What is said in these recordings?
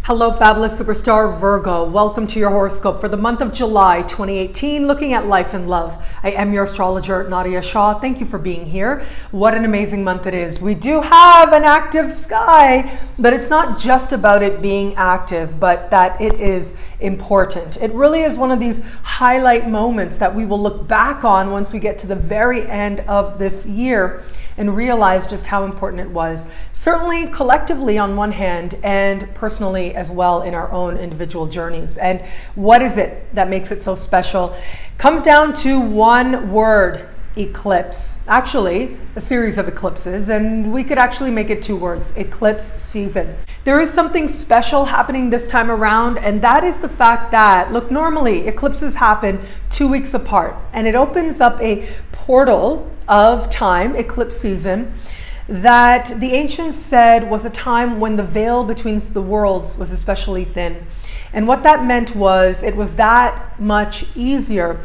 Hello, fabulous superstar Virgo. Welcome to your horoscope for the month of July 2018, looking at life and love. I am your astrologer, Nadiya Shah. Thank you for being here. What an amazing month it is. We do have an active sky, but it's not just about it being active, but that it is important. It really is one of these highlight moments that we will look back on once we get to the very end of this year and realize just how important it was. Certainly collectively on one hand, and personally as well in our own individual journeys. And what is it that makes it so special? Comes down to one word: eclipse. Actually, a series of eclipses, and we could actually make it two words: eclipse season. There is something special happening this time around, and that is the fact that, look, normally eclipses happen 2 weeks apart, and it opens up a portal of time, eclipse season, that the ancients said was a time when the veil between the worlds was especially thin. And what that meant was it was that much easier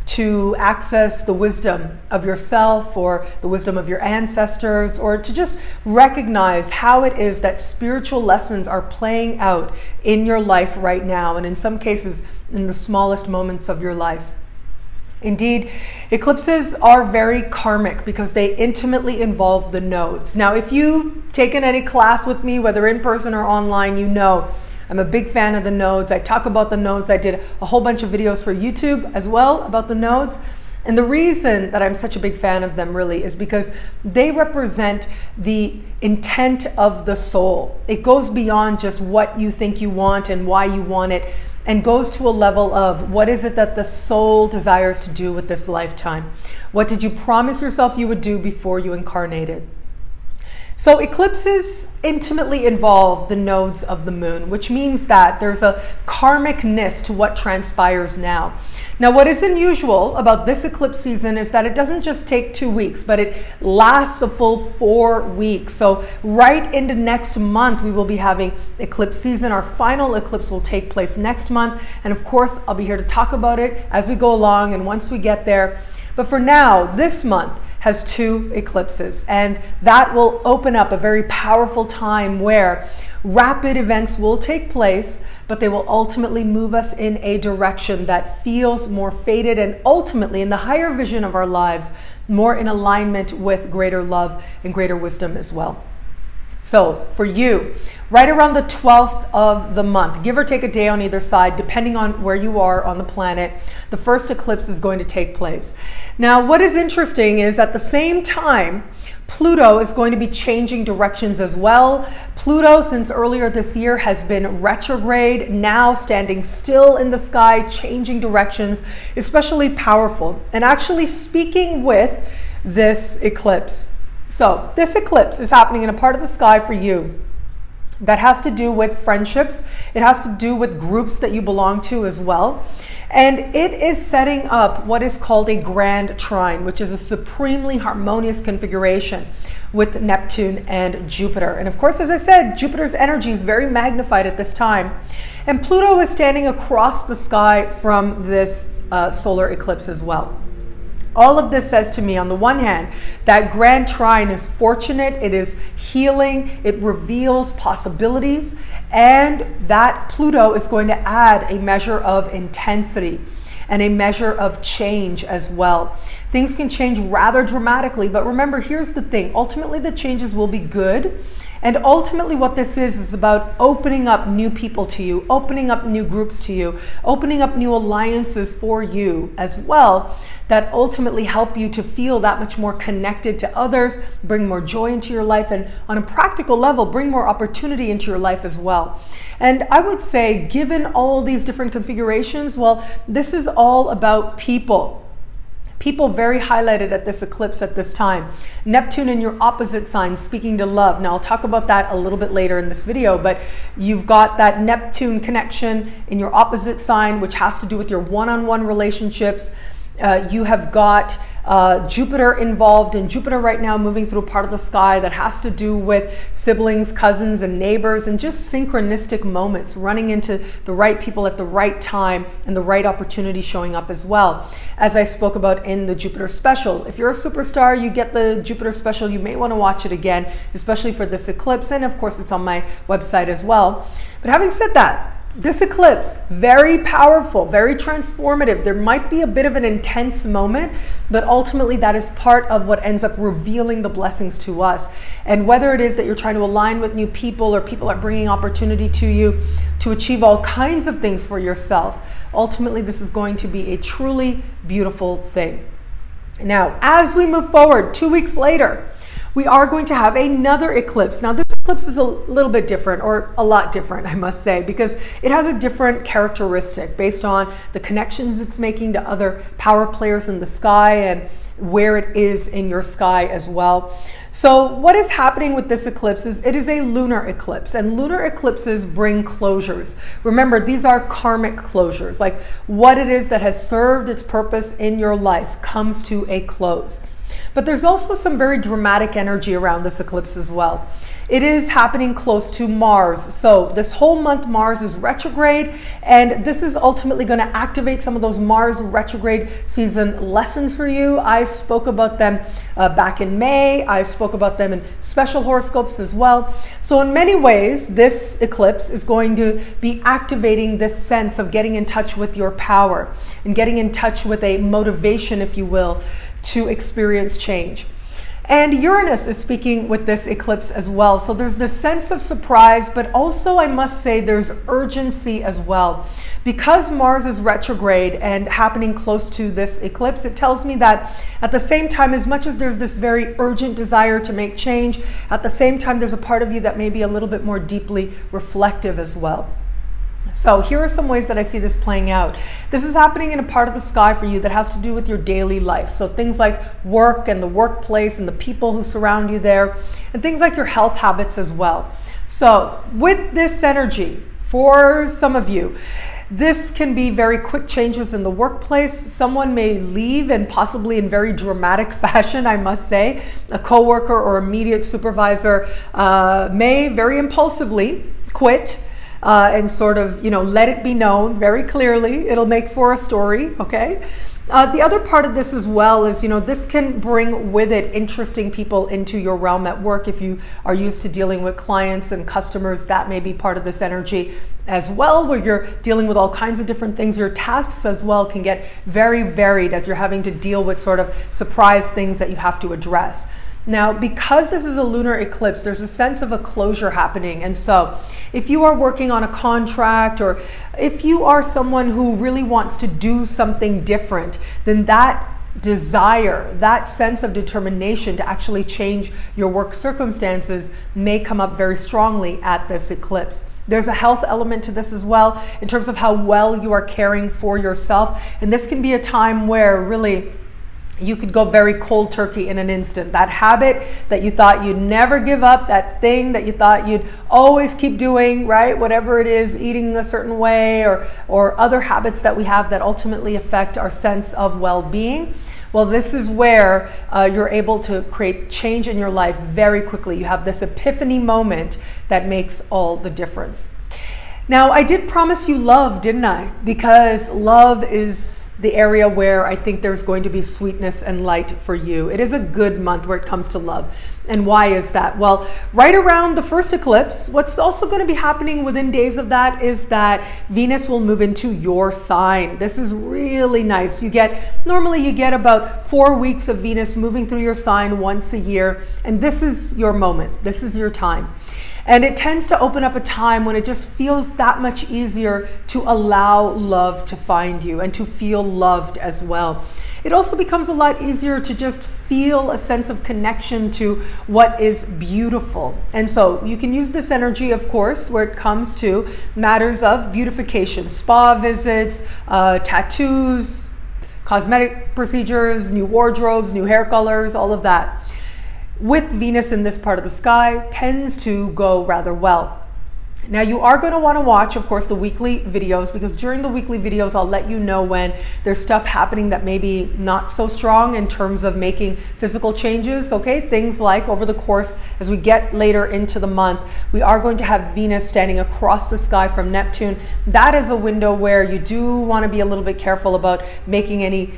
to access the wisdom of yourself or the wisdom of your ancestors, or to just recognize how it is that spiritual lessons are playing out in your life right now, and in some cases in the smallest moments of your life. Indeed, eclipses are very karmic because they intimately involve the nodes. Now, if you've taken any class with me, whether in person or online, you know I'm a big fan of the nodes. I talk about the nodes. I did a whole bunch of videos for YouTube as well about the nodes. And the reason that I'm such a big fan of them really is because they represent the intent of the soul. It goes beyond just what you think you want and why you want it, and goes to a level of what is it that the soul desires to do with this lifetime? What did you promise yourself you would do before you incarnated? So eclipses intimately involve the nodes of the moon, which means that there's a karmicness to what transpires now. Now, what is unusual about this eclipse season is that it doesn't just take 2 weeks, but it lasts a full 4 weeks. So right into next month, we will be having eclipse season. Our final eclipse will take place next month. And of course, I'll be here to talk about it as we go along and once we get there. But for now, this month has 2 eclipses, and that will open up a very powerful time where rapid events will take place, but they will ultimately move us in a direction that feels more fated, and ultimately in the higher vision of our lives, more in alignment with greater love and greater wisdom as well. So for you, right around the 12th of the month, give or take a day on either side, depending on where you are on the planet, the first eclipse is going to take place. Now, what is interesting is at the same time, Pluto is going to be changing directions as well. Pluto, since earlier this year, has been retrograde, now standing still in the sky, changing directions, especially powerful, and actually speaking with this eclipse. So this eclipse is happening in a part of the sky for you that has to do with friendships. It has to do with groups that you belong to as well. And it is setting up what is called a grand trine, which is a supremely harmonious configuration with Neptune and Jupiter. And of course, as I said, Jupiter's energy is very magnified at this time. And Pluto is standing across the sky from this solar eclipse as well. All of this says to me, on the one hand, that grand trine is fortunate, it is healing, it reveals possibilities, and that Pluto is going to add a measure of intensity and a measure of change as well. Things can change rather dramatically, but remember, here's the thing. Ultimately, the changes will be good. And ultimately what this is about opening up new people to you, opening up new groups to you, opening up new alliances for you as well, that ultimately help you to feel that much more connected to others, bring more joy into your life, and on a practical level, bring more opportunity into your life as well. And I would say, given all these different configurations, well, this is all about people. People very highlighted at this eclipse at this time. Neptune in your opposite sign, speaking to love. Now, I'll talk about that a little bit later in this video, but you've got that Neptune connection in your opposite sign, which has to do with your one-on-one relationships. You have got Jupiter involved, and Jupiter right now moving through a part of the sky that has to do with siblings, cousins, and neighbors, and just synchronistic moments, running into the right people at the right time and the right opportunity showing up as well. As I spoke about in the Jupiter special, if you're a superstar, you get the Jupiter special, you may want to watch it again, especially for this eclipse, and of course it's on my website as well. But having said that, this eclipse, very powerful, very transformative. There might be a bit of an intense moment, but ultimately that is part of what ends up revealing the blessings to us. And whether it is that you're trying to align with new people, or people are bringing opportunity to you to achieve all kinds of things for yourself, ultimately this is going to be a truly beautiful thing. Now, as we move forward, 2 weeks later, we are going to have another eclipse. Now, this eclipse is a little bit different, or a lot different, I must say, because it has a different characteristic based on the connections it's making to other power players in the sky and where it is in your sky as well. So what is happening with this eclipse is it is a lunar eclipse, and lunar eclipses bring closures. Remember, these are karmic closures, like what it is that has served its purpose in your life comes to a close. But there's also some very dramatic energy around this eclipse as well. It is happening close to Mars. So this whole month Mars is retrograde, and this is ultimately going to activate some of those Mars retrograde season lessons for you. I spoke about them back in May. I spoke about them in special horoscopes as well. So in many ways, this eclipse is going to be activating this sense of getting in touch with your power and getting in touch with a motivation, if you will, to experience change. And Uranus is speaking with this eclipse as well. So there's this sense of surprise, but also I must say there's urgency as well. Because Mars is retrograde and happening close to this eclipse, it tells me that at the same time, as much as there's this very urgent desire to make change, at the same time, there's a part of you that may be a little bit more deeply reflective as well. So here are some ways that I see this playing out. This is happening in a part of the sky for you that has to do with your daily life. So things like work and the workplace and the people who surround you there, and things like your health habits as well. So with this energy, for some of you, this can be very quick changes in the workplace. Someone may leave, and possibly in very dramatic fashion, I must say. A coworker or immediate supervisor may very impulsively quit. And sort of, let it be known very clearly. It'll make for a story, okay? The other part of this as well is, this can bring with it interesting people into your realm at work. If you are used to dealing with clients and customers, that may be part of this energy as well, where you're dealing with all kinds of different things. Your tasks as well can get very varied as you're having to deal with sort of surprise things that you have to address. Now, because this is a lunar eclipse, there's a sense of a closure happening. And so if you are working on a contract, or if you are someone who really wants to do something different, then that desire, that sense of determination to actually change your work circumstances may come up very strongly at this eclipse. There's a health element to this as well, in terms of how well you are caring for yourself. And this can be a time where really you could go very cold turkey in an instant. That habit that you thought you'd never give up, that thing that you thought you'd always keep doing, right? Whatever it is, eating a certain way, or other habits that we have that ultimately affect our sense of well-being. Well, this is where you're able to create change in your life very quickly. You have this epiphany moment that makes all the difference. Now, I did promise you love, didn't I? Because love is the area where I think there's going to be sweetness and light for you. It is a good month where it comes to love. And why is that? Well, right around the first eclipse, what's also going to be happening within days of that is that Venus will move into your sign. This is really nice. Normally you get about 4 weeks of Venus moving through your sign once a year. And this is your moment. This is your time. And it tends to open up a time when it just feels that much easier to allow love to find you and to feel loved as well. It also becomes a lot easier to just feel a sense of connection to what is beautiful. And so you can use this energy, of course, where it comes to matters of beautification, spa visits, tattoos, cosmetic procedures, new wardrobes, new hair colors, all of that. With Venus in this part of the sky tends to go rather well. Now you are going to want to watch, of course, the weekly videos, because during the weekly videos, I'll let you know when there's stuff happening that may be not so strong in terms of making physical changes, okay? Things like over the course, as we get later into the month, we are going to have Venus standing across the sky from Neptune. That is a window where you do want to be a little bit careful about making any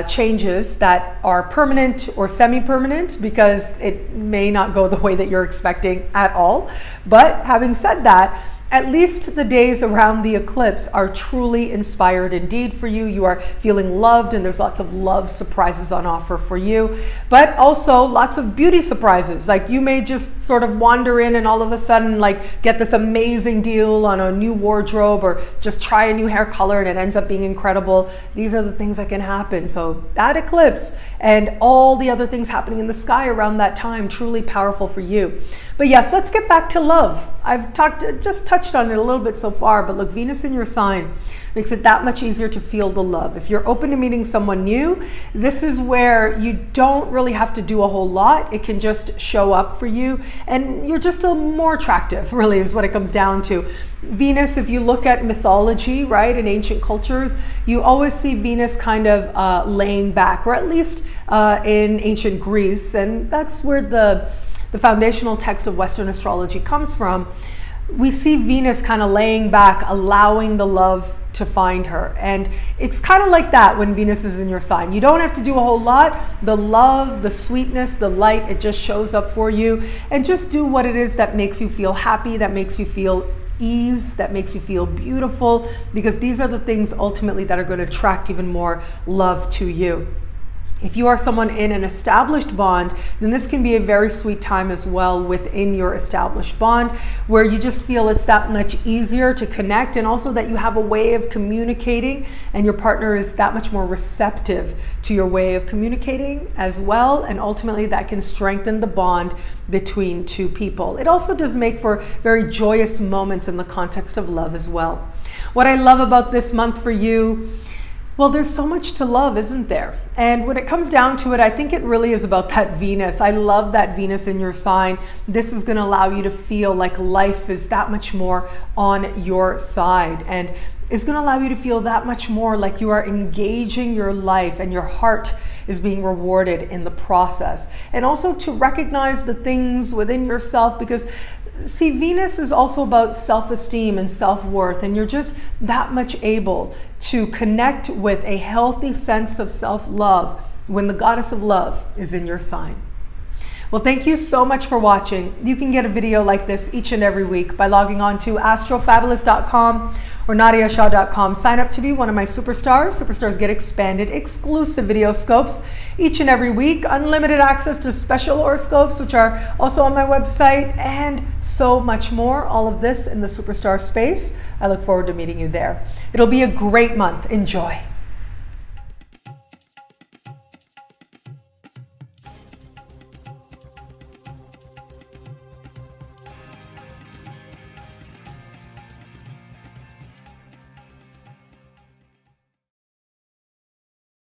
changes that are permanent or semi-permanent, because it may not go the way that you're expecting at all. But having said that, at least the days around the eclipse are truly inspired indeed for you. You are feeling loved, and there's lots of love surprises on offer for you, but also lots of beauty surprises. Like you may just sort of wander in and all of a sudden like get this amazing deal on a new wardrobe, or just try a new hair color and it ends up being incredible. These are the things that can happen. So that eclipse and all the other things happening in the sky around that time, truly powerful for you. But yes, let's get back to love. I've just touched on it a little bit so far, but look, Venus in your sign makes it that much easier to feel the love. If you're open to meeting someone new, this is where you don't really have to do a whole lot. It can just show up for you, and you're just a more attractive, really, is what it comes down to. Venus, if you look at mythology, right, in ancient cultures, you always see Venus kind of laying back, or at least in ancient Greece, and that's where the foundational text of Western astrology comes from. We see Venus kind of laying back, allowing the love to find her. And it's kind of like that when Venus is in your sign. You don't have to do a whole lot. The love, the sweetness, the light, it just shows up for you. And just do what it is that makes you feel happy, that makes you feel ease, that makes you feel beautiful, because these are the things ultimately that are going to attract even more love to you. If you are someone in an established bond, then this can be a very sweet time as well within your established bond, where you just feel it's that much easier to connect, and also that you have a way of communicating and your partner is that much more receptive to your way of communicating as well. And ultimately that can strengthen the bond between two people. It also does make for very joyous moments in the context of love as well. What I love about this month for you, well, there's so much to love, isn't there? And when it comes down to it, I think it really is about that Venus. I love that Venus in your sign. This is going to allow you to feel like life is that much more on your side, and is going to allow you to feel that much more like you are engaging your life and your heart is being rewarded in the process. And also to recognize the things within yourself, because see, Venus is also about self-esteem and self-worth, and you're just that much able to connect with a healthy sense of self-love when the goddess of love is in your sign. Well, thank you so much for watching. You can get a video like this each and every week by logging on to astrofabulous.com or nadiyashah.com. Sign up to be one of my superstars. Superstars get expanded exclusive video scopes each and every week, unlimited access to special horoscopes, which are also on my website, and so much more. All of this in the superstar space. I look forward to meeting you there. It'll be a great month. Enjoy.